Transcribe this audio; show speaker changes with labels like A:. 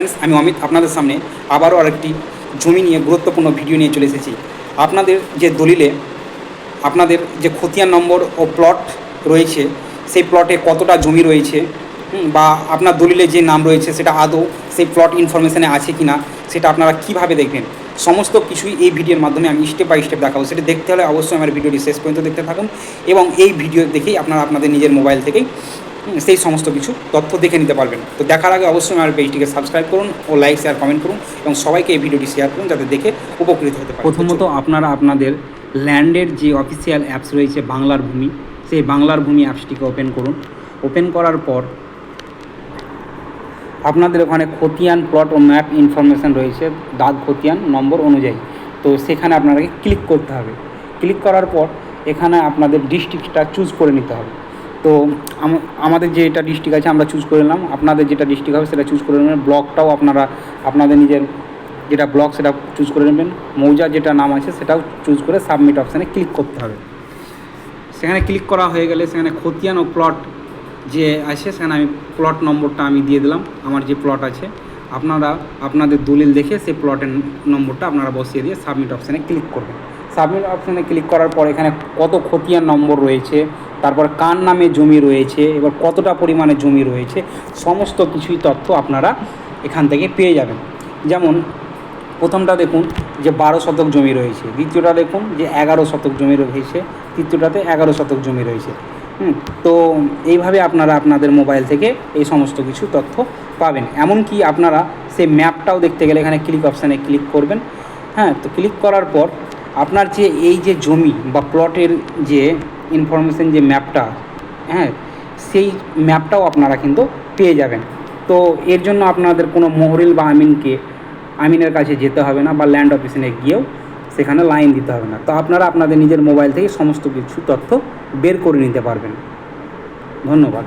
A: আমি অমিত আপনাদের সামনে আবারও আরেকটি জমি নিয়ে গুরুত্বপূর্ণ ভিডিও নিয়ে চলে এসেছি। আপনাদের যে দলিলে আপনাদের যে খতিয়ান নম্বর ও প্লট রয়েছে, সেই প্লটে কতটা জমি রয়েছে বা আপনার দলিলে যে নাম রয়েছে সেটা আদৌ সেই প্লট ইনফরমেশানে আছে কি না, সেটা আপনারা কীভাবে দেখবেন, সমস্ত কিছুই এই ভিডিওর মাধ্যমে আমি স্টেপ বাই স্টেপ দেখাবো। সেটা দেখতে হলে অবশ্যই আমার ভিডিওটি শেষ পর্যন্ত দেখতে থাকুন এবং এই ভিডিও দেখেই আপনারা আপনাদের নিজের মোবাইল থেকেই সেই সমস্ত কিছু তথ্য দেখে নিতে পারবেন। তো দেখার আগে অবশ্যই আমার পেজটিকে সাবস্ক্রাইব করুন ও লাইক শেয়ার কমেন্ট করুন এবং সবাইকে এই ভিডিওটি শেয়ার করুন যাতে দেখে উপকৃত হতে পারে। প্রথমত আপনারা আপনাদের ল্যান্ডের যে অফিসিয়াল অ্যাপস রয়েছে বাংলার ভূমি, সেই বাংলার ভূমি অ্যাপসটিকে ওপেন করুন। ওপেন করার পর আপনাদের ওখানে খতিয়ান প্লট ও ম্যাপ ইনফরমেশান রয়েছে দাগ খতিয়ান নম্বর অনুযায়ী, তো সেখানে আপনাকে ক্লিক করতে হবে। ক্লিক করার পর এখানে আপনাদের ডিস্ট্রিক্টটা চুজ করে নিতে হবে। তো আমাদের যেটা ডিস্ট্রিক্ট আছে আমরা চুজ করে নিলাম, আপনাদের যেটা ডিস্ট্রিক্ট হবে সেটা চুজ করে নেবেন। ব্লকটাও আপনারা আপনাদের নিজের যেটা ব্লক সেটা চুজ করে নেবেন। মৌজা যেটা নাম আছে সেটাও চুজ করে সাবমিট অপশানে ক্লিক করতে হবে। সেখানে ক্লিক করা হয়ে গেলে সেখানে খতিয়ান ও প্লট যে আছে সেখানে আমি প্লট নম্বরটা আমি দিয়ে দিলাম। আমার যে প্লট আছে আপনারা আপনাদের দলিল দেখে সেই প্লটের নম্বরটা আপনারা বসিয়ে দিয়ে সাবমিট অপশানে ক্লিক করবেন। সাবমিট অপশানে ক্লিক করার পর এখানে কত খতিয়ান নম্বর রয়েছে, তারপর কার নামে জমি রয়েছে, এবার কতটা পরিমাণে জমি রয়েছে, সমস্ত কিছুই তথ্য আপনারা এখান থেকে পেয়ে যাবেন। যেমন প্রথমটা দেখুন যে 12 শতক জমি রয়েছে, দ্বিতীয়টা দেখুন যে 11 শতক জমি রয়েছে, তৃতীয়টাতে 11 শতক জমি রয়েছে। তো এইভাবে আপনারা আপনাদের মোবাইল থেকে এই সমস্ত কিছু তথ্য পাবেন। এমনকি আপনারা সেই ম্যাপটাও দেখতে গেলে এখানে ক্লিক অপশানে ক্লিক করবেন। তো ক্লিক করার পর আপনার যে এই যে জমি বা প্লটের যে ইনফরমেশান যে ম্যাপটা, সেই ম্যাপটাও আপনারা কিন্তু পেয়ে যাবেন। তো এর জন্য আপনাদের কোনো মোহরিল বা আমিনের কাছে যেতে হবে না বা ল্যান্ড অফিসে গিয়েও সেখানে লাইন দিতে হবে না। তো আপনারা আপনাদের নিজের মোবাইল থেকে সমস্ত কিছু তথ্য বের করে নিতে পারবেন। ধন্যবাদ।